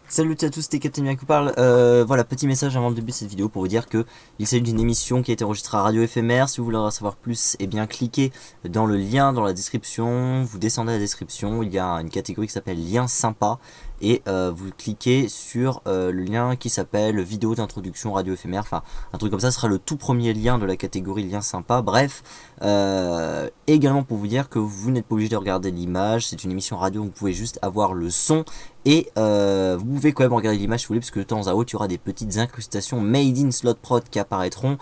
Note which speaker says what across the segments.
Speaker 1: Salut à tous, c'était Captain Bien qui parle. Voilà, petit message avant le début de cette vidéo pour vous dire que il s'agit d'une émission qui a été enregistrée à Radio FMR. Si vous voulez en savoir plus, eh bien cliquez dans le lien dans la description. Vous descendez à la description, il y a une catégorie qui s'appelle lien sympa et vous cliquez sur le lien qui s'appelle vidéo d'introduction Radio FMR. Enfin, un truc comme ça sera le tout premier lien de la catégorie lien sympa. Bref, également pour vous dire que vous n'êtes pas obligé de regarder l'image. C'est une émission radio, donc vous pouvez juste avoir le son. Et vous pouvez quand même regarder l'image si vous voulez, parce que de temps à autre, il y aura des petites incrustations made in slot prod qui apparaîtront.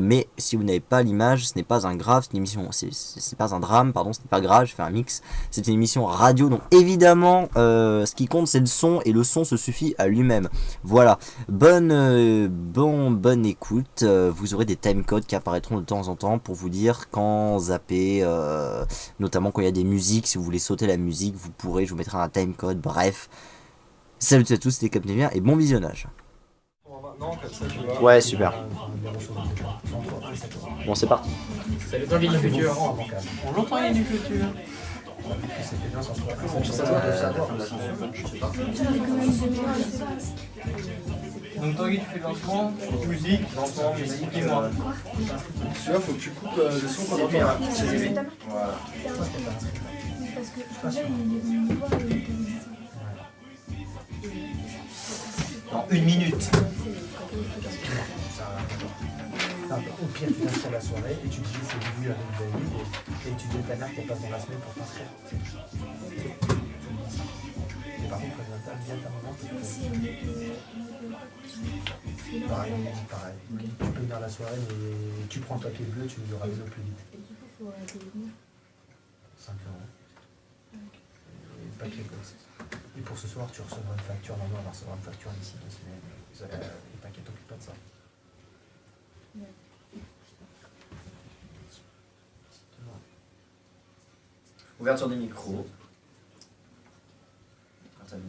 Speaker 1: Mais si vous n'avez pas l'image, ce n'est pas un grave, c'est une émission, c'est pas un drame, pardon, ce n'est pas grave, je fais un mix. C'est une émission radio, donc évidemment, ce qui compte c'est le son, et le son se suffit à lui-même. Voilà, bonne écoute. Vous aurez des timecodes qui apparaîtront de temps en temps pour vous dire quand zapper, notamment quand il y a des musiques. Si vous voulez sauter la musique, vous pourrez, je vous mettrai un timecode, bref. Salut à tous, c'était Captain Bien et bon visionnage.
Speaker 2: Ouais, super. Bon, c'est parti.
Speaker 3: C'est le temps du futur.
Speaker 4: Bonjour Tanguy du futur. Donc Tanguy, tu fais lancement, musique, et moi.
Speaker 5: Celui-là, faut que tu coupes le son qu'on entend. Voilà.
Speaker 3: Dans une minute.
Speaker 6: Au pire, tu t'installes la soirée et tu dis c'est voulu avec David et tu dis ta mère qu'elle passe dans la semaine pour t'inscrire. Et par contre, viens ta maman. Pareil. Tu peux venir la soirée, mais tu prends le papier bleu, tu le ravises au plus vite. 5 euros. Et le papier comme ça. Et pour ce soir, tu recevras une facture. Normalement, on va recevoir une facture d'ici 2 semaines. Et t'inquiète, t'occupe pas de ça.
Speaker 3: Ouverture des micros. Quand t'as vu.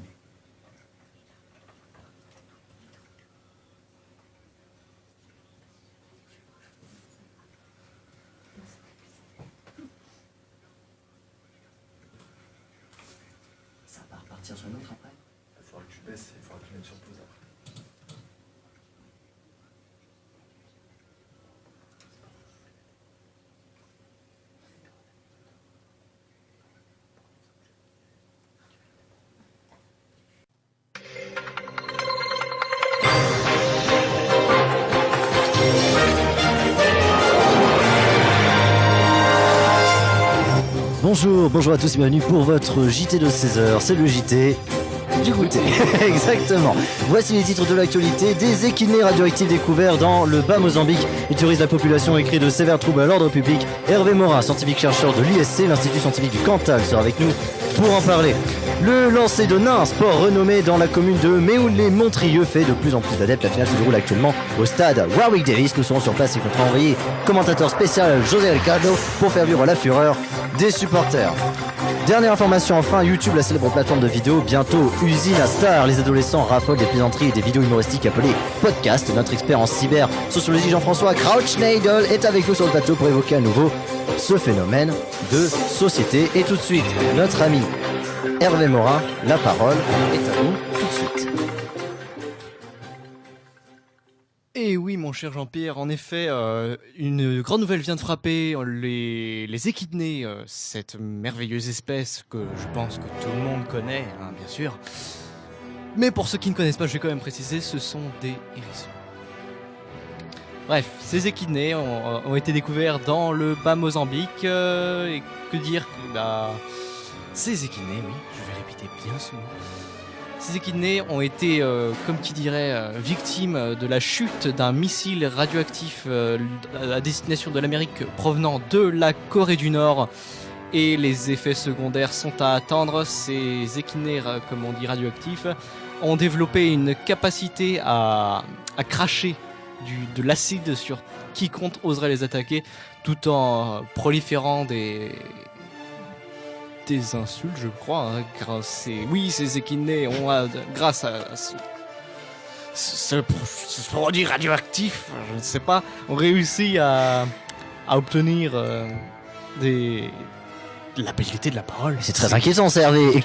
Speaker 3: Ça va repartir sur une autre après.
Speaker 5: Il faudra que tu baisses, il faudra que tu mettes sur pause après.
Speaker 1: Bonjour à tous et bienvenue pour votre JT de 16h, c'est le JT du goûter, exactement. Voici les titres de l'actualité. Des équidnés radioactifs découverts dans le bas Mozambique autorisent la population et crée de sévères troubles à l'ordre public. Hervé Morin, scientifique chercheur de l'ISC, l'Institut scientifique du Cantal, sera avec nous pour en parler. Le lancer de nains, sport renommé dans la commune de Méoulé-Montrieux, fait de plus en plus d'adeptes. La finale se déroule actuellement au stade Warwick Davis. Nous serons sur place et notre envoyé commentateur spécial José Ricardo pour faire vivre la fureur des supporters. Dernière information enfin, YouTube, la célèbre plateforme de vidéos, bientôt usine à star. Les adolescents raffolent des plaisanteries et des vidéos humoristiques appelées podcast. Notre expert en cyber sociologie Jean-François Crouch-Nadel est avec nous sur le plateau pour évoquer à nouveau ce phénomène de société. Et tout de suite, notre ami Hervé Morin, la parole est à vous tout de suite.
Speaker 4: Et oui, mon cher Jean-Pierre, en effet, une grande nouvelle vient de frapper les échidnés, cette merveilleuse espèce que je pense que tout le monde connaît, hein, bien sûr. Mais pour ceux qui ne connaissent pas, je vais quand même préciser, ce sont des hérissons. Bref, ces échidnés ont été découverts dans le bas Mozambique, et que dire, ces échidnés, oui, je vais répéter bien ce mot. Ces échidnés ont été, comme qui dirait, victimes de la chute d'un missile radioactif à destination de l'Amérique provenant de la Corée du Nord. Et les effets secondaires sont à attendre. Ces échidnés, comme on dit radioactifs, ont développé une capacité à cracher de l'acide sur quiconque oserait les attaquer, tout en proliférant des insultes, je crois, hein, ces échidnés ont, grâce à ce produit radioactif, je ne sais pas, ont réussi à obtenir des la bellité de la parole.
Speaker 1: C'est très inquiétant, ça, Hervé.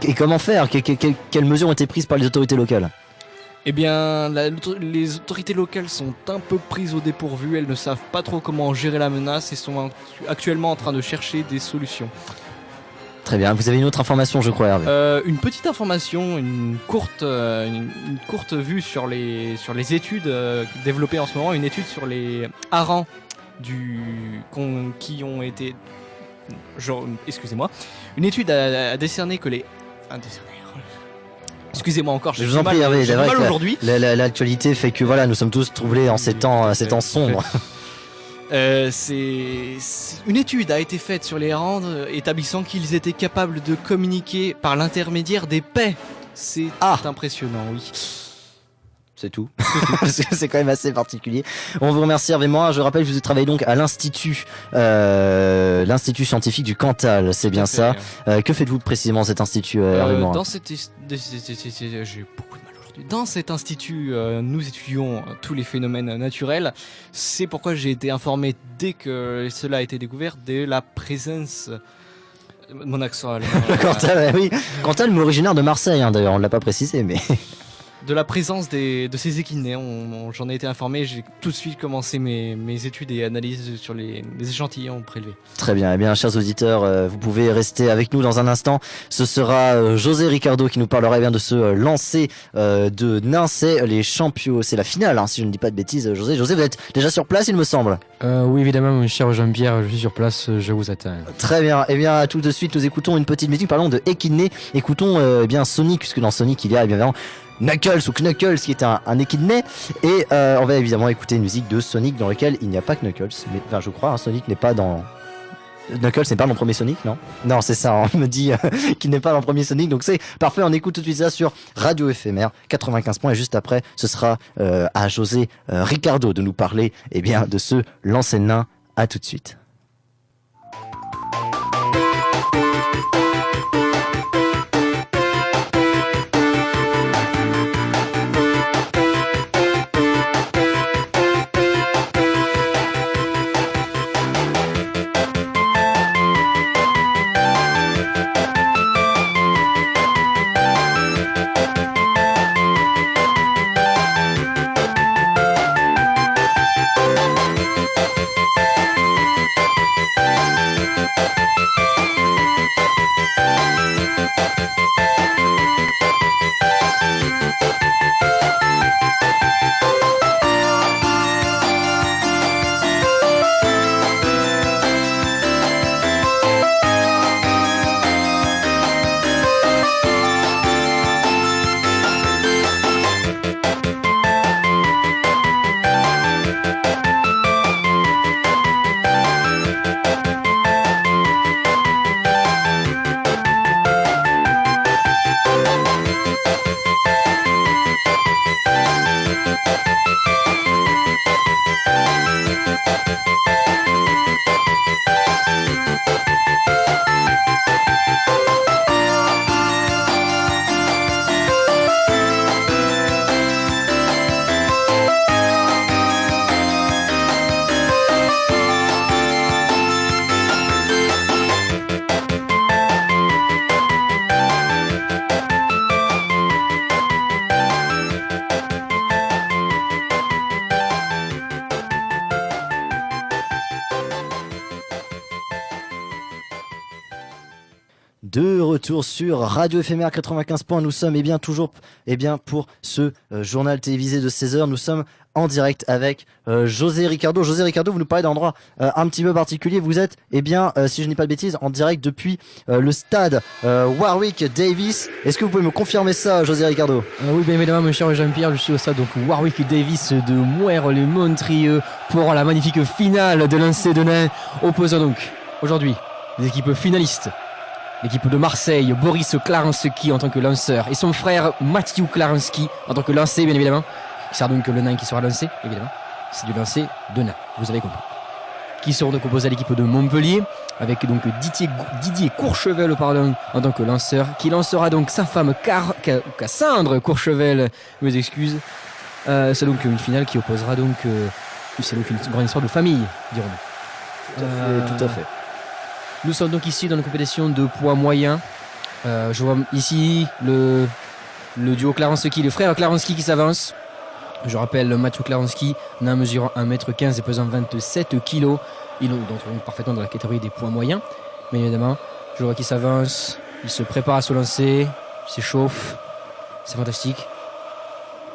Speaker 1: Et comment faire? Quelles mesures ont été prises par les autorités locales?
Speaker 4: Eh bien, les autorités locales sont un peu prises au dépourvu, elles ne savent pas trop comment gérer la menace et sont actuellement en train de chercher des solutions.
Speaker 1: Très bien, vous avez une autre information, je crois, Hervé.
Speaker 4: Une petite information, une courte vue sur les études développées en ce moment, une étude sur les harengs qui ont été... excusez-moi. Une étude a décerné que les... Excusez-moi encore,
Speaker 1: je vous en prie, Hervé,
Speaker 4: j'ai mal aujourd'hui.
Speaker 1: L'actualité fait que voilà, nous sommes tous troublés en ces temps sombres.
Speaker 4: Une étude a été faite sur les harengs établissant qu'ils étaient capables de communiquer par l'intermédiaire des paix. C'est impressionnant, oui.
Speaker 1: C'est tout. Parce que c'est quand même assez particulier. On vous remercie, Hervé Morin. Je rappelle que vous travaillez donc à l'Institut scientifique du Cantal, c'est bien ça. Que faites-vous précisément cet institut, Hervé Morin?
Speaker 4: J'ai beaucoup de mal aujourd'hui. Dans cet institut, nous étudions tous les phénomènes naturels. C'est pourquoi j'ai été informé dès que cela a été découvert de la présence... Mon accent allemand.
Speaker 1: Cantal, oui. Cantal, mais originaire de Marseille, d'ailleurs, on ne l'a pas précisé, mais...
Speaker 4: De la présence de ces équidnés, j'en ai été informé, j'ai tout de suite commencé mes études et analyses sur les échantillons prélevés.
Speaker 1: Très bien, eh bien chers auditeurs, vous pouvez rester avec nous dans un instant. Ce sera José Ricardo qui nous parlera bien de ce lancer de Nincey, les champions. C'est la finale, si je ne dis pas de bêtises. José, vous êtes déjà sur place, il me semble.
Speaker 2: Oui, évidemment, mon cher Jean-Pierre, je suis sur place, je vous attends.
Speaker 1: Très bien, eh bien tout de suite, nous écoutons une petite musique, parlons de équidné. Écoutons bien Sonic, puisque dans Sonic, il y a évidemment Knuckles ou Knuckles qui est un équidné, et on va évidemment écouter une musique de Sonic dans laquelle il n'y a pas Knuckles, mais enfin je crois Sonic n'est pas dans... Knuckles n'est pas dans le premier Sonic, non? Non, c'est ça, on me dit qu'il n'est pas dans le premier Sonic, donc c'est parfait, on écoute tout de suite ça sur Radio Éphémère 95 points, et juste après ce sera à José Ricardo de nous parler bien de ce lancer de nain. À tout de suite. De retour sur Radio Éphémère 95 points, nous sommes toujours pour ce journal télévisé de 16h, nous sommes en direct avec José Ricardo. José Ricardo, vous nous parlez d'un endroit un petit peu particulier, vous êtes si je n'ai pas de bêtises en direct depuis le stade Warwick Davis. Est-ce que vous pouvez me confirmer ça, José Ricardo?
Speaker 2: Oui, bien évidemment, mon cher Jean-Pierre, je suis au stade Warwick Davis de Moire-les-Montrieux pour la magnifique finale de lancer de nain, opposant donc aujourd'hui les équipes finalistes. L'équipe de Marseille, Boris Klarenski en tant que lanceur et son frère Mathieu Klarenski en tant que lancé, bien évidemment. C'est donc le nain qui sera lancé, évidemment. C'est du lancer de nain, vous avez compris. Qui seront donc opposés à l'équipe de Montpellier, avec donc Didier Courchevel en tant que lanceur, qui lancera donc sa femme Cassandre Courchevel, mes excuses. C'est donc une finale qui opposera donc... c'est donc une grande histoire de famille, dirons-nous.
Speaker 1: Tout à fait.
Speaker 2: Nous sommes donc ici dans la compétition de poids moyen. Je vois ici le duo Klarenski, le frère Klarenski qui s'avance. Je rappelle Mathieu Klarenski, nain mesurant 1m15 et pesant 27 kg. Il est donc parfaitement dans la catégorie des poids moyens. Mais évidemment, je vois qu'il s'avance, il se prépare à se lancer, il s'échauffe. C'est fantastique.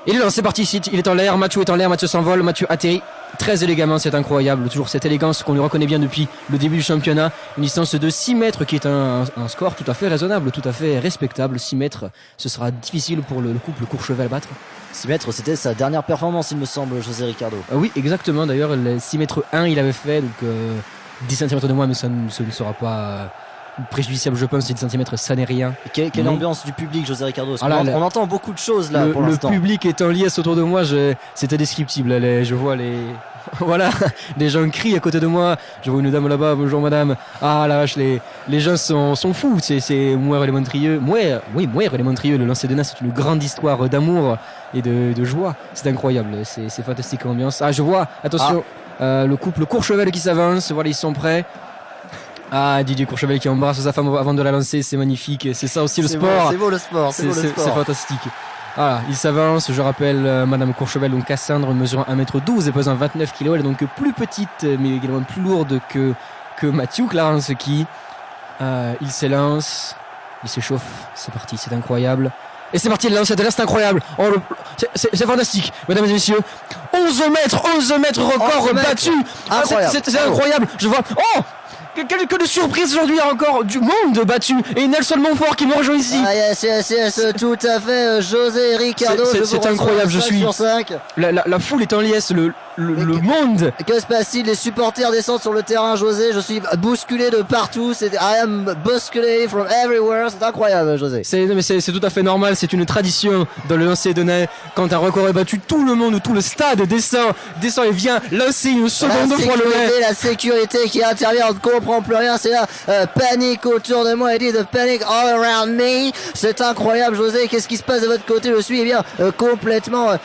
Speaker 2: Il est lancé, c'est parti ici, il est en l'air, Mathieu est en l'air, Mathieu s'envole, Mathieu atterrit très élégamment, c'est incroyable. Toujours cette élégance qu'on lui reconnaît bien depuis le début du championnat. Une distance de 6 mètres qui est un score tout à fait raisonnable, tout à fait respectable. 6 mètres, ce sera difficile pour le couple Courchevel à battre.
Speaker 1: 6 mètres, c'était sa dernière performance, il me semble, José Ricardo.
Speaker 2: Oui, exactement. D'ailleurs, les 6 mètres 1, il avait fait, donc 10 cm de moins, mais ce ne sera pas préjudiciable, je pense. 10 cm, ça n'est rien.
Speaker 1: Quelle ambiance du public, José Ricardo? Parce
Speaker 2: Ah là,
Speaker 1: on entend beaucoup de choses là pour l'instant.
Speaker 2: Le public est en liesse autour de moi, c'est indescriptible. Je vois les... Voilà, des gens crient à côté de moi. Je vois une dame là-bas, bonjour madame. Ah la vache, les gens sont fous. C'est Mouer et les Montrieux. Mouer et les Montrieux, le lancer de nain, c'est une grande histoire d'amour et de joie. C'est incroyable, c'est fantastique l'ambiance. Ah, je vois, attention, le couple Courchevel qui s'avance. Voilà, ils sont prêts. Ah, Didier Courchevel qui embrasse sa femme avant de la lancer, c'est magnifique. C'est ça aussi le sport.
Speaker 1: C'est beau le sport, c'est
Speaker 2: fantastique. Voilà, il s'avance, je rappelle Madame Courchevel, donc Cassandre, mesurant 1m12 et pesant 29 kg, elle est donc plus petite mais également plus lourde que Mathieu Klarenski. Il s'élance, il s'échauffe, c'est parti, c'est incroyable. Et c'est parti, le lancer de là, c'est incroyable. C'est fantastique, mesdames et messieurs. 11 mètres record battu.
Speaker 1: Incroyable.
Speaker 2: C'est incroyable. Je vois. Oh! Que de surprise aujourd'hui, il y a encore du monde battu. Et Nelson Montfort qui me rejoint ici.
Speaker 1: Ah yes, tout à fait, José Ricardo.
Speaker 2: C'est incroyable, je suis.
Speaker 1: 5.
Speaker 2: La foule est en liesse, le monde.
Speaker 1: Que se passe-t-il? Les supporters descendent sur le terrain, José. Je suis bousculé de partout. I am bousculé from everywhere. C'est incroyable, José.
Speaker 2: C'est tout à fait normal. C'est une tradition dans le lancer de nain. Quand un record est battu, tout le monde, tout le stade descend et vient lancer une seconde fois le nain.
Speaker 1: La sécurité qui intervient, on ne comprend plus rien. C'est là, panique autour de moi. Il dit the panic all around me. C'est incroyable, José. Qu'est-ce qui se passe de votre côté? Je suis complètement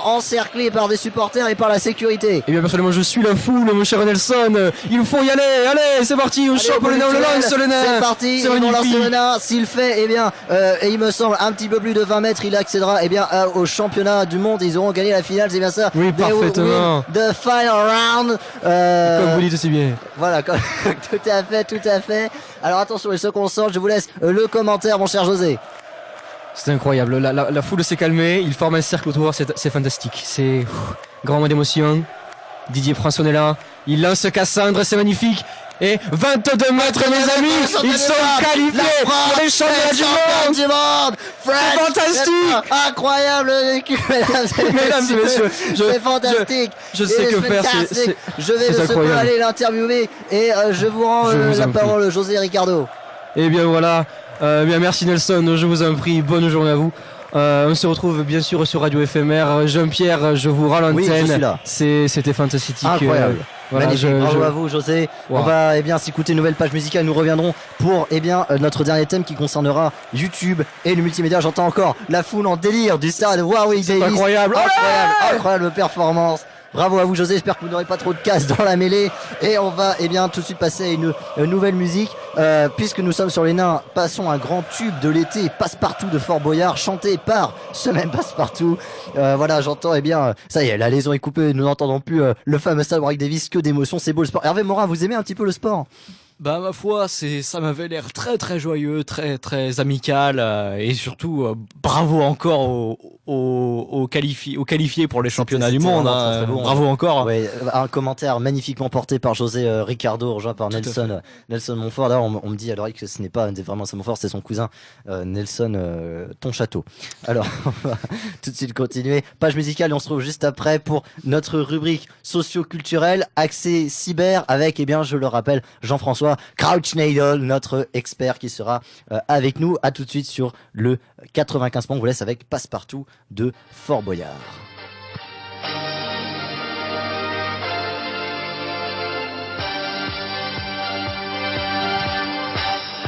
Speaker 1: encerclé par des supporters et par la sécurité.
Speaker 2: Et bien personnellement je suis la foule, mon cher Nelson. Il faut y aller, allez, c'est parti, on chope le nain, on le lance le nain.
Speaker 1: C'est parti, ils vont lancer le nain. S'il fait, et il me semble un petit peu plus de 20 mètres, il accédera au championnat du monde. Ils auront gagné la finale, c'est bien ça?
Speaker 2: Oui, parfaitement.
Speaker 1: The final round.
Speaker 2: Comme vous dites aussi bien.
Speaker 1: Voilà, tout à fait. Alors attention, ils se concentrent, je vous laisse le commentaire, mon cher José.
Speaker 2: C'est incroyable, la foule s'est calmée, il forme un cercle autour, c'est fantastique, c'est grand moment d'émotion. Didier Françon est là, il lance Cassandre, c'est magnifique. Et 22 mètres, mes amis, ils sont qualifiés pour les championnats du monde. C'est fantastique,
Speaker 1: incroyable, mesdames et messieurs, c'est fantastique.
Speaker 2: Je sais que faire,
Speaker 1: je vais de ce peu aller l'interviewer et je vous rends la parole, José Ricardo.
Speaker 2: Et bien voilà. Bien merci Nelson, je vous en prie, bonne journée à vous. On se retrouve bien sûr sur Radio Éphémère. Jean-Pierre, je vous rends l'antenne.
Speaker 1: Oui, je suis là.
Speaker 2: C'était fantastique.
Speaker 1: Incroyable.
Speaker 2: Voilà,
Speaker 1: magnifique, bravo à vous José. Wow. On va s'écouter une nouvelle page musicale. Nous reviendrons pour notre dernier thème qui concernera YouTube et le multimédia. J'entends encore la foule en délire du stade Warwick Davis.
Speaker 2: Incroyable.
Speaker 1: Incroyable performance. Bravo à vous José, j'espère que vous n'aurez pas trop de casse dans la mêlée. Et on va tout de suite passer à une nouvelle musique. Puisque nous sommes sur les nains, passons un grand tube de l'été, Passepartout de Fort Boyard, chanté par ce même Passepartout. Voilà, j'entends, ça y est, la liaison est coupée, nous n'entendons plus le fameux stade Warwick Davis, que d'émotion, c'est beau le sport. Hervé Morin, vous aimez un petit peu le sport?
Speaker 4: Bah ma foi, ça m'avait l'air très très joyeux, très très amical et surtout bravo encore aux qualifiés pour les championnats du monde. Très bon, bravo encore.
Speaker 1: Ouais, un commentaire magnifiquement porté par José Ricardo, rejoint par Nelson Montfort. D'ailleurs, on me dit à l'oreille que ce n'est pas vraiment Nelson Montfort, c'est son cousin Nelson Tonchâteau. Alors, on va tout de suite continuer. Page musicale et on se retrouve juste après pour notre rubrique socio-culturelle axée cyber avec, je le rappelle, Jean-François Crouchnadel, notre expert qui sera avec nous. À tout de suite sur le 95 points. On vous laisse avec Passepartout de Fort Boyard.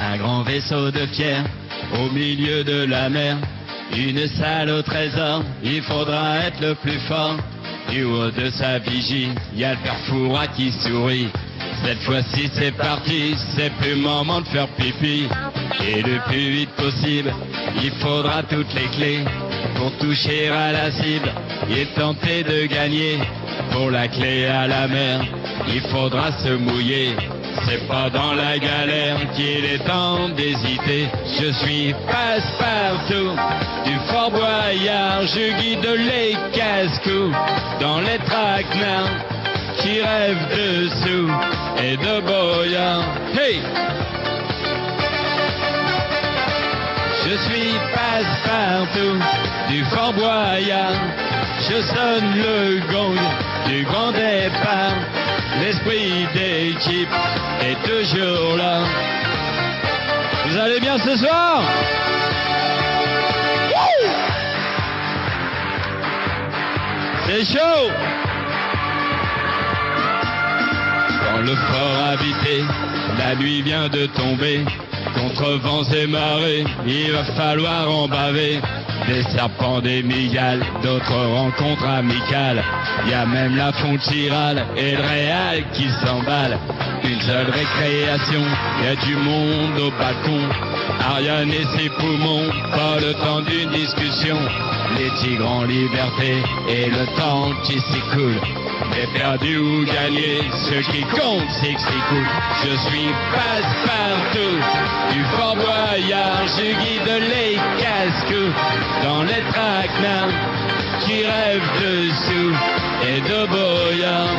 Speaker 7: Un grand vaisseau de pierre au milieu de la mer, une salle au trésor, il faudra être le plus fort. Du haut de sa vigie, y a le père Fouras qui sourit. Cette fois-ci c'est parti, c'est plus le moment de faire pipi. Et le plus vite possible, il faudra toutes les clés pour toucher à la cible et tenter de gagner. Pour la clé à la mer, il faudra se mouiller. C'est pas dans la galère qu'il est temps d'hésiter. Je suis passe-partout du Fort Boyard. Je guide les casse-coups dans les traquenards qui rêvent de sous et de boyards. Hey! Je suis passe-partout du Fort Boyard. Je sonne le gong du grand départ. L'esprit d'équipe est toujours là. Vous allez bien ce soir? Wouh! C'est chaud! Dans le fort habité, la nuit vient de tomber. Contre vents et marées, il va falloir en baver. Des serpents, des migales, d'autres rencontres amicales. Y a même la Fontirale et le Réal qui s'emballent. Une seule récréation, y a du monde au balcon. Ariane et ses poumons, pas le temps d'une discussion. Les tigres en liberté et le temps qui s'écoule. Mais perdu ou gagné, ce qui compte c'est que c'est cool. Je suis passe-partout du Fort Boyard. Je guide les casse-coups dans les traquenards qui rêvent de sous et de boyards.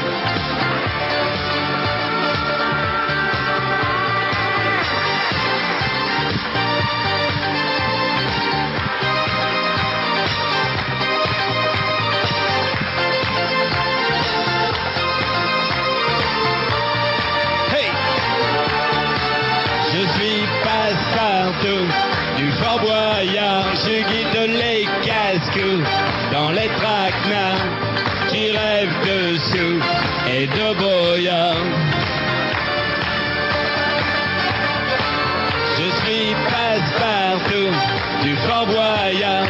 Speaker 7: Du Fort Boyard, je guide les casse-coups dans les traquenards qui rêvent de sous et de boyards. Je suis passe-partout du Fort Boyard.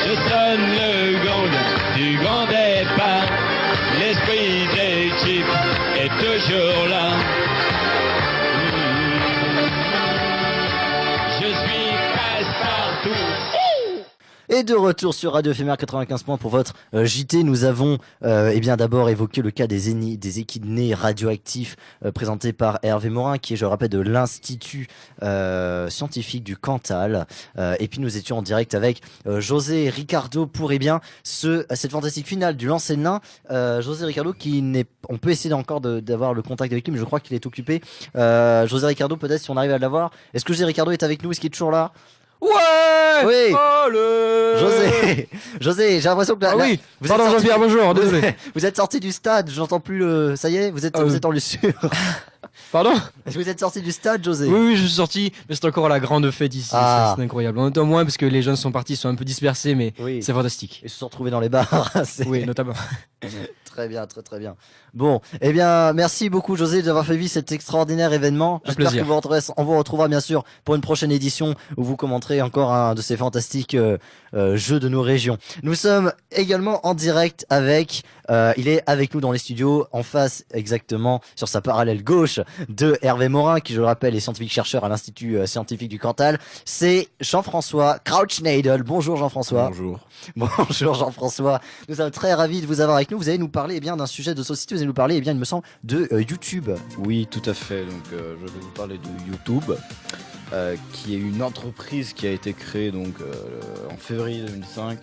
Speaker 7: Je sonne le gong du grand départ. L'esprit d'équipe est toujours là. Je suis passe-partout.
Speaker 1: Et de retour sur Radio Éphémère 95 points pour votre JT. Nous avons eh bien d'abord évoqué le cas des échidnés radioactifs présentés par Hervé Morin, qui est, je le rappelle, de l'Institut scientifique du Cantal. Et puis nous étions en direct avec José Ricardo pour eh bien cette fantastique finale du lancer de nain. José Ricardo qui n'est, on peut essayer encore d'avoir le contact avec lui, mais je crois qu'il est occupé. José Ricardo, peut-être si on arrive à l'avoir. Est-ce que José Ricardo est avec nous? Est-ce qu'il est toujours là?
Speaker 2: Ouais!
Speaker 1: Oui!
Speaker 2: Allez!
Speaker 1: José, j'ai l'impression que
Speaker 2: Ah oui!
Speaker 1: vous
Speaker 2: Pardon
Speaker 1: êtes sorti-
Speaker 2: Jean-Pierre, bonjour, désolé.
Speaker 1: Vous êtes sorti du stade, j'entends plus le. Ça y est, vous êtes en lieu sûr.
Speaker 2: Pardon?
Speaker 1: Est-ce que vous êtes sorti du stade, José?
Speaker 2: Oui, je suis sorti, mais c'est encore la grande fête ici,
Speaker 1: Ah.
Speaker 2: c'est incroyable. On entend moins parce que les jeunes sont partis, sont un peu dispersés, mais
Speaker 1: Oui.
Speaker 2: c'est fantastique.
Speaker 1: Et se sont retrouvés dans les bars. C'est-
Speaker 2: Oui, notamment.
Speaker 1: Très bien, très bien. Bon, eh bien, merci beaucoup, José, d'avoir fait vivre cet extraordinaire événement.
Speaker 2: Un
Speaker 1: J'espère
Speaker 2: plaisir.
Speaker 1: que on vous retrouvera bien sûr pour une prochaine édition où vous commenterez encore un de ces fantastiques jeux de nos régions. Nous sommes également en direct avec, il est avec nous dans les studios, en face exactement, sur sa parallèle gauche de Hervé Morin, qui je le rappelle est scientifique chercheur à l'Institut scientifique du Cantal. C'est Jean-François Crouchnadel. Bonjour Jean-François.
Speaker 8: Bonjour.
Speaker 1: Bonjour Jean-François, nous sommes très ravis de vous avoir avec nous. Vous allez nous parler eh bien d'un sujet de société, vous allez nous parler eh bien il me semble de YouTube.
Speaker 8: Oui, tout à fait. Donc, je vais vous parler de YouTube, qui est une entreprise qui a été créée donc en février 2005.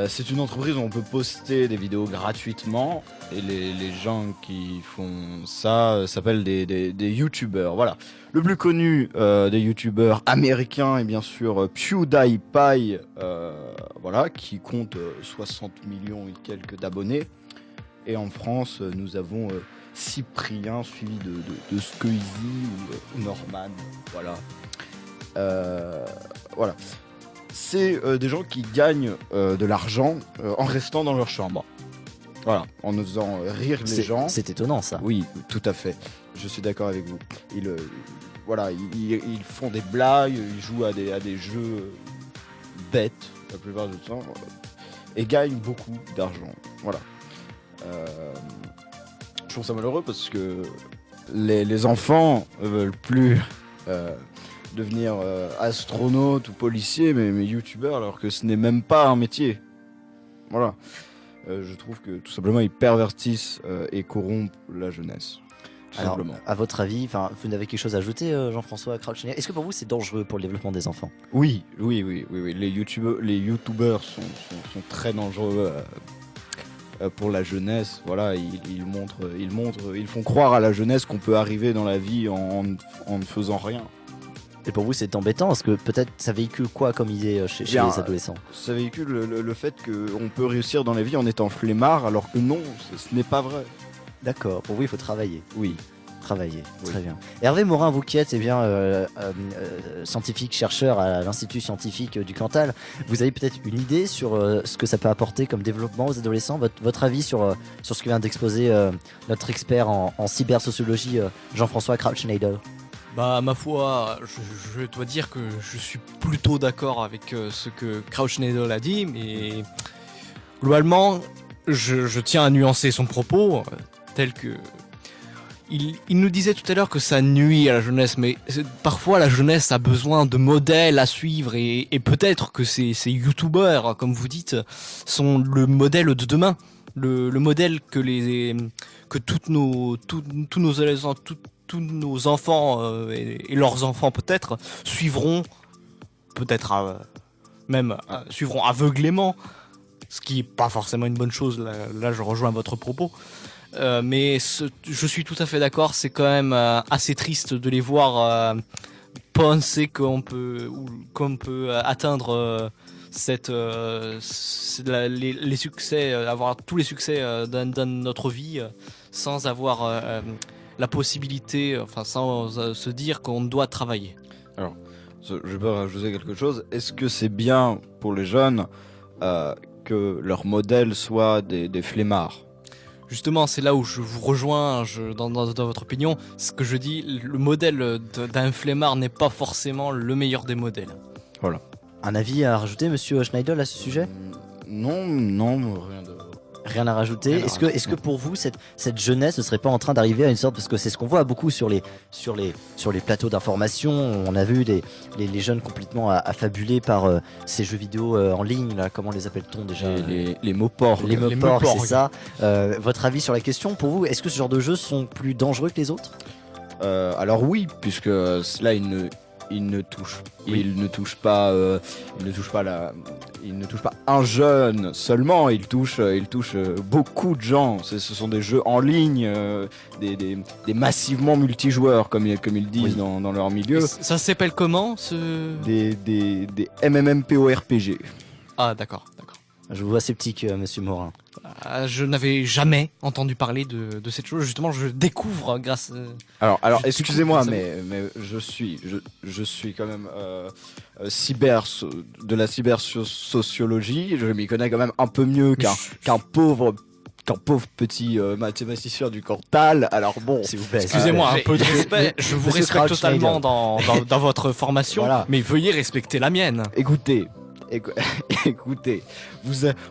Speaker 8: C'est une entreprise où on peut poster des vidéos gratuitement et les gens qui font ça s'appellent des YouTubers. Voilà. Le plus connu des YouTubers américains est bien sûr PewDiePie, voilà, qui compte 60 millions et quelques d'abonnés. Et en France, nous avons Cyprien, suivi de Squeezie ou Norman. Voilà. Voilà. C'est des gens qui gagnent de l'argent en restant dans leur chambre. Voilà, en nous faisant rire les gens.
Speaker 1: C'est étonnant ça.
Speaker 8: Oui, tout à fait. Je suis d'accord avec vous. Voilà, ils font des blagues, ils jouent à des jeux bêtes la plupart du temps et gagnent beaucoup d'argent. Voilà. je trouve ça malheureux parce que les enfants veulent plus devenir astronaute ou policier, mais youtubeur, alors que ce n'est même pas un métier. Voilà. Je trouve que tout simplement ils pervertissent et corrompent la jeunesse. Tout
Speaker 1: Alors,
Speaker 8: simplement.
Speaker 1: à votre avis, vous n'avez quelque chose à ajouter, Jean-François Crouchinator? Est-ce que pour vous c'est dangereux pour le développement des enfants?
Speaker 8: Oui. Les youtubeurs sont très dangereux pour la jeunesse. Voilà, ils font croire à la jeunesse qu'on peut arriver dans la vie en ne faisant rien.
Speaker 1: Et pour vous c'est embêtant parce que peut-être ça véhicule quoi comme idée chez
Speaker 8: Bien,
Speaker 1: les adolescents?
Speaker 8: Ça véhicule le fait qu'on peut réussir dans la vie en étant flemmard, alors que non, ce n'est pas vrai.
Speaker 1: D'accord, pour vous il faut travailler.
Speaker 8: Oui.
Speaker 1: Travailler,
Speaker 8: Oui.
Speaker 1: très bien. Hervé Morin, vous qui êtes scientifique, chercheur à l'Institut scientifique du Cantal, vous avez peut-être une idée sur ce que ça peut apporter comme développement aux adolescents, votre avis sur ce que vient d'exposer notre expert en cybersociologie, Jean-François Crouchinator?
Speaker 4: Bah ma foi, je dois dire que je suis plutôt d'accord avec ce que Crouchinator a dit, mais globalement, je tiens à nuancer son propos, tel que... Il nous disait tout à l'heure que ça nuit à la jeunesse, mais parfois la jeunesse a besoin de modèles à suivre, et peut-être que ces youtubeurs, comme vous dites, sont le modèle de demain, le modèle que tous nos adolescents, tous nos enfants et leurs enfants peut-être suivront, peut-être suivront aveuglément, ce qui est pas forcément une bonne chose. Là je rejoins votre propos. Mais je suis tout à fait d'accord, c'est quand même assez triste de les voir penser qu'on peut atteindre les succès, avoir tous les succès dans notre vie sans avoir la possibilité, sans se dire qu'on doit travailler.
Speaker 8: Alors, je peux rajouter quelque chose. Est-ce que c'est bien pour les jeunes que leur modèle soit des flemmards?
Speaker 4: Justement, c'est là où je vous rejoins dans votre opinion. Ce que je dis, le modèle d'un flemmard n'est pas forcément le meilleur des modèles.
Speaker 8: Voilà.
Speaker 1: Un avis à rajouter, monsieur Schneidel, à ce sujet?
Speaker 8: Non, rien de...
Speaker 1: Rien à rajouter.
Speaker 8: Rien à
Speaker 1: Est-ce que pour vous cette jeunesse ne serait pas en train d'arriver à une sorte, parce que c'est ce qu'on voit beaucoup sur les plateaux d'information, on a vu les jeunes complètement affabulés par ces jeux vidéo en ligne là, comment les appelle-t-on déjà?
Speaker 8: Les mots porcs.
Speaker 1: Les mots porcs, c'est ça. Votre avis sur la question, pour vous, est-ce que ce genre de jeux sont plus dangereux que les autres?
Speaker 8: Alors oui, puisque cela il ne touche pas un jeune seulement, il touche beaucoup de gens. Ce sont des jeux en ligne, des massivement multijoueurs comme ils disent dans leur milieu.
Speaker 4: Et ça s'appelle comment
Speaker 8: Des MMORPG.
Speaker 4: Ah d'accord.
Speaker 1: Je vous vois sceptique, monsieur Morin.
Speaker 4: Je n'avais jamais entendu parler de cette chose. Justement, je découvre grâce.
Speaker 8: Alors,
Speaker 4: je
Speaker 8: excusez-moi,
Speaker 4: découvre,
Speaker 8: mais je suis quand même de la cybersociologie. Je m'y connais quand même un peu mieux qu'un pauvre petit mathématicien du Cantal. Alors bon,
Speaker 1: s'il vous plaît.
Speaker 4: Excusez-moi, un peu de respect. Je vous
Speaker 1: Monsieur
Speaker 4: respecte
Speaker 1: Crouch
Speaker 4: totalement dans votre formation,
Speaker 1: Voilà.
Speaker 4: mais veuillez respecter la mienne.
Speaker 8: écoutez,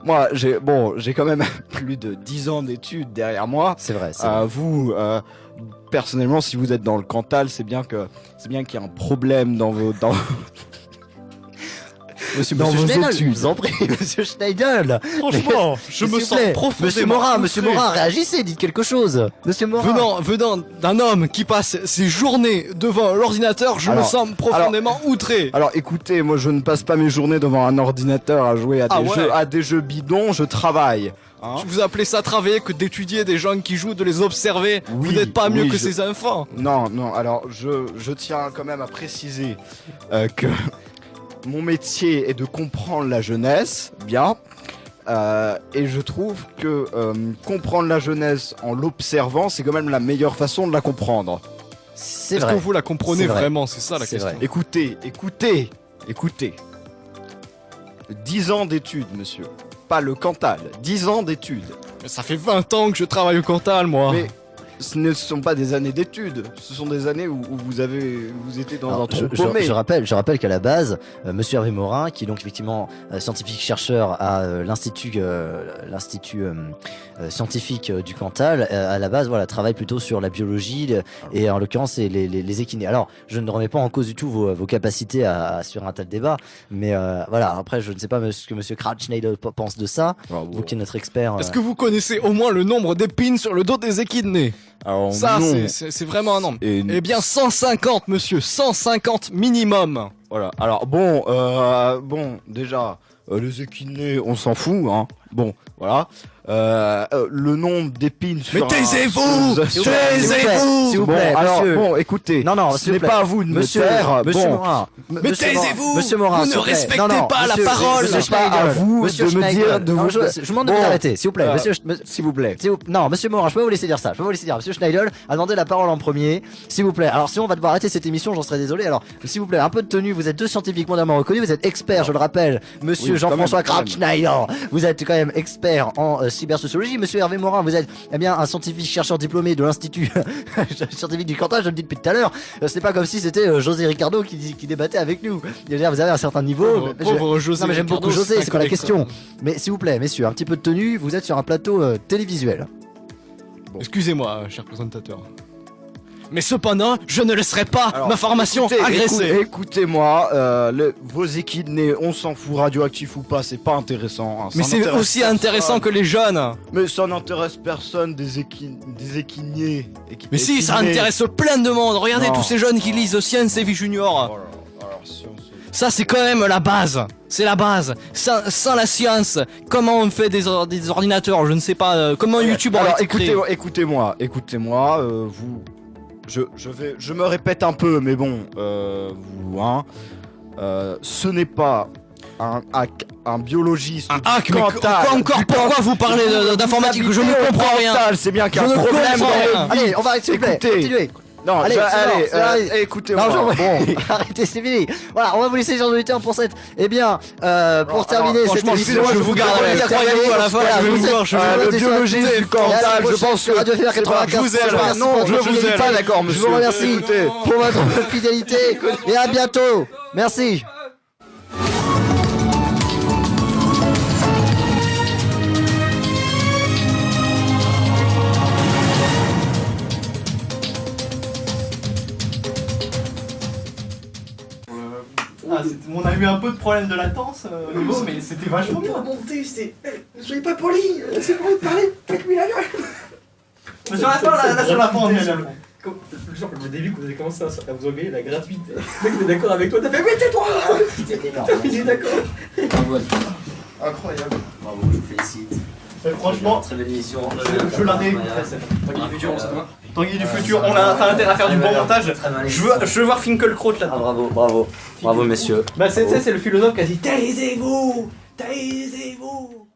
Speaker 8: moi j'ai quand même plus de 10 ans d'études derrière moi.
Speaker 1: C'est vrai. C'est vrai.
Speaker 8: Vous, personnellement, si vous êtes dans le Cantal, c'est bien qu'il y a un problème dans
Speaker 1: Monsieur
Speaker 8: Schneider,
Speaker 1: je vous en prie, monsieur Schneidel.
Speaker 4: Franchement, je me
Speaker 1: S'il vous
Speaker 4: sens
Speaker 1: plaît.
Speaker 4: profondément.
Speaker 1: Monsieur Morin, réagissez, dites quelque chose. Monsieur Morin.
Speaker 4: Venant d'un homme qui passe ses journées devant l'ordinateur, je me
Speaker 8: Alors,
Speaker 4: sens profondément outré.
Speaker 8: Alors écoutez, moi je ne passe pas mes journées devant un ordinateur à jouer
Speaker 4: Ah
Speaker 8: des jeux bidons, je travaille. Hein.
Speaker 4: Vous appelez ça travailler que d'étudier des gens qui jouent, de les observer?
Speaker 8: Oui,
Speaker 4: Vous n'êtes pas mieux
Speaker 8: oui,
Speaker 4: que ces enfants.
Speaker 8: Non, alors je tiens quand même à préciser que mon métier est de comprendre la jeunesse, bien. Et je trouve que comprendre la jeunesse en l'observant, c'est quand même la meilleure façon de la comprendre.
Speaker 1: C'est
Speaker 4: Est-ce
Speaker 1: vrai.
Speaker 4: que vous la comprenez
Speaker 1: C'est vrai.
Speaker 4: vraiment? C'est ça la
Speaker 1: C'est
Speaker 4: question.
Speaker 1: vrai.
Speaker 8: Écoutez. 10 ans d'études, monsieur. Pas le Cantal, 10 ans d'études.
Speaker 4: Mais ça fait 20 ans que je travaille au Cantal, moi.
Speaker 8: Mais ce ne sont pas des années d'études, ce sont des années où vous étiez dans
Speaker 1: Alors,
Speaker 8: un trou
Speaker 1: je
Speaker 8: paumé.
Speaker 1: rappelle qu'à la base, Monsieur Hervé Morin, qui est donc effectivement scientifique chercheur à l'institut scientifique du Cantal, à la base voilà travaille plutôt sur la biologie et en l'occurrence c'est les équinés. Alors je ne remets pas en cause du tout vos capacités à sur un tel débat, mais voilà après je ne sais pas ce que Monsieur Kratschneider pense de ça. Vous qui êtes notre expert.
Speaker 4: Est-ce que vous connaissez au moins le nombre d'épines sur le dos des équidnés?
Speaker 8: Alors,
Speaker 4: Ça,
Speaker 8: non.
Speaker 4: c'est vraiment un nombre.
Speaker 8: Et-
Speaker 4: Eh bien, 150, monsieur, 150 minimum.
Speaker 8: Voilà. Alors bon, déjà, les équinés, on s'en fout, hein. Bon, voilà. Le nombre d'épines sur
Speaker 4: Mais taisez-vous,
Speaker 8: taisez-vous.
Speaker 1: S'il vous
Speaker 8: Bon,
Speaker 1: plaît,
Speaker 8: alors,
Speaker 1: monsieur.
Speaker 8: bon, écoutez,
Speaker 1: Non,
Speaker 8: ce
Speaker 1: s'il vous
Speaker 8: n'est
Speaker 1: plaît.
Speaker 8: pas à vous de
Speaker 1: Monsieur,
Speaker 8: me taire.
Speaker 1: Monsieur
Speaker 8: Bon,
Speaker 1: Morin.
Speaker 4: Mais taisez-vous.
Speaker 1: Monsieur Morin,
Speaker 4: Vous
Speaker 1: s'il
Speaker 4: ne
Speaker 1: vous plaît.
Speaker 4: respectez
Speaker 1: Non,
Speaker 4: pas la
Speaker 1: monsieur-
Speaker 4: parole.
Speaker 1: Monsieur
Speaker 8: C'est pas à
Speaker 1: Schneider,
Speaker 8: vous
Speaker 1: Monsieur
Speaker 8: de me
Speaker 1: Schneider.
Speaker 8: dire de
Speaker 1: Non,
Speaker 8: vous-
Speaker 1: je vous demande de
Speaker 8: Bon.
Speaker 1: vous arrêter, s'il vous plaît. Monsieur,
Speaker 8: s'il vous plaît.
Speaker 1: Non, Monsieur Morin, je peux pas vous laisser dire ça. Je peux pas vous laisser dire. Monsieur Schneider a demandé la parole en premier, s'il vous plaît. Alors, si on va devoir arrêter cette émission, j'en serais désolé. Alors, s'il vous plaît, un peu de tenue. Vous êtes deux scientifiques mondialement reconnus. Vous êtes expert, je le rappelle. Monsieur
Speaker 8: Oui,
Speaker 1: Jean-François
Speaker 8: quand même.
Speaker 1: Kratschneider, vous êtes quand même expert en cybersociologie. Monsieur Hervé Morin, vous êtes eh bien un scientifique chercheur diplômé de l'institut scientifique du Cantal. Je le dis depuis tout à l'heure. C'est pas comme si c'était José Ricardo qui débattait avec nous. Je veux dire, vous avez un certain niveau.
Speaker 4: Pauvre José
Speaker 1: Non mais j'aime
Speaker 4: Ricardo,
Speaker 1: beaucoup José, c'est pas la
Speaker 4: un
Speaker 1: question. Mais s'il vous plaît, messieurs, un petit peu de tenue, vous êtes sur un plateau télévisuel.
Speaker 4: Excusez-moi, cher présentateur. Mais cependant, je ne laisserai pas
Speaker 8: Alors,
Speaker 4: ma formation agressée.
Speaker 8: Écoutez-moi, vos équidnés, on s'en fout, radioactif ou pas, c'est pas intéressant. Hein.
Speaker 4: Mais
Speaker 8: Ça
Speaker 4: c'est
Speaker 8: n'intéresse
Speaker 4: aussi
Speaker 8: personne.
Speaker 4: intéressant que les jeunes.
Speaker 8: Mais ça n'intéresse personne, des équiniers.
Speaker 4: Mais si, ça
Speaker 8: équinés.
Speaker 4: intéresse plein de monde. Regardez
Speaker 8: Non.
Speaker 4: tous ces jeunes qui lisent Science et Vie Junior.
Speaker 8: Oh là là, alors, si on se-
Speaker 4: Ça, c'est quand même la base. C'est la base. Sans la science, comment on fait des ordinateurs? Je ne sais pas. Comment YouTube aurait
Speaker 8: Alors,
Speaker 4: été créé?
Speaker 8: écoutez-moi, vous. Je me répète un peu, mais bon, vous, hein. Ce n'est pas un biologiste.
Speaker 4: Un
Speaker 8: du
Speaker 4: hack, mais
Speaker 8: Cantal,
Speaker 4: encore
Speaker 8: du
Speaker 4: pourquoi
Speaker 8: Cantal,
Speaker 4: vous parlez d'informatique? Je ne
Speaker 8: habitez au
Speaker 4: comprends rien.
Speaker 8: Cantal, c'est bien qu'il y a
Speaker 4: Je
Speaker 8: un
Speaker 4: ne
Speaker 8: problème
Speaker 4: comprends
Speaker 8: dans
Speaker 4: rien.
Speaker 8: le
Speaker 1: Allez, on va arrêter, s'il vous plaît.
Speaker 8: Écoutez.
Speaker 1: Continuez.
Speaker 8: Non,
Speaker 1: Allez, allez,
Speaker 8: écoutez-moi.
Speaker 1: Non,
Speaker 8: Bon.
Speaker 1: arrêtez, c'est fini. Voilà, on va vous laisser les auditeurs pour cette. Eh bien, pour terminer cette
Speaker 4: franchement,
Speaker 1: émission,
Speaker 4: je vous garde
Speaker 1: voudrais
Speaker 4: avec
Speaker 1: terminer.
Speaker 4: vous à la fin,
Speaker 1: Voilà,
Speaker 4: je vais
Speaker 1: vous
Speaker 4: vous
Speaker 1: êtes-
Speaker 4: voir, je
Speaker 1: vous
Speaker 4: vais
Speaker 1: êtes
Speaker 8: le
Speaker 1: des
Speaker 8: biologiste
Speaker 1: scientifiques.
Speaker 8: du Cantal,
Speaker 1: Et à la
Speaker 8: je
Speaker 1: prochaine
Speaker 8: pense
Speaker 1: sur
Speaker 8: que
Speaker 1: Radio FR
Speaker 8: c'est pas-
Speaker 1: 95.
Speaker 8: je vous aime.
Speaker 1: Merci
Speaker 8: Non,
Speaker 1: pour
Speaker 8: je
Speaker 1: votre
Speaker 8: vous aime
Speaker 1: fidélité.
Speaker 8: pas, d'accord,
Speaker 1: Je
Speaker 8: monsieur.
Speaker 1: vous remercie
Speaker 8: Écoutez.
Speaker 1: pour votre fidélité et à bientôt. Merci.
Speaker 4: On a eu un peu de problème de latence au niveau, mais c'était vachement bien.
Speaker 5: Monter, c'est. Ne soyez pas poli, c'est pour de parler, faites-lui la gueule.
Speaker 4: Mais sur la fin, là, sur la fin, on est là.
Speaker 6: Genre, au début, quand vous avez commencé à vous engueuler, la gratuité. Le mec était d'accord avec toi, t'as fait, mais tais-toi. Il est d'accord.
Speaker 5: Incroyable.
Speaker 3: Bravo, je vous félicite.
Speaker 4: Franchement,
Speaker 3: Très belle émission.
Speaker 4: je la réécouterai celle-là. Tanguy du futur, on a intérêt à faire du bon montage. Je veux voir Finkelkraut
Speaker 3: Ah,
Speaker 4: là.
Speaker 3: bravo, messieurs.
Speaker 4: Bah c'est le philosophe qui a dit taisez-vous, taisez-vous.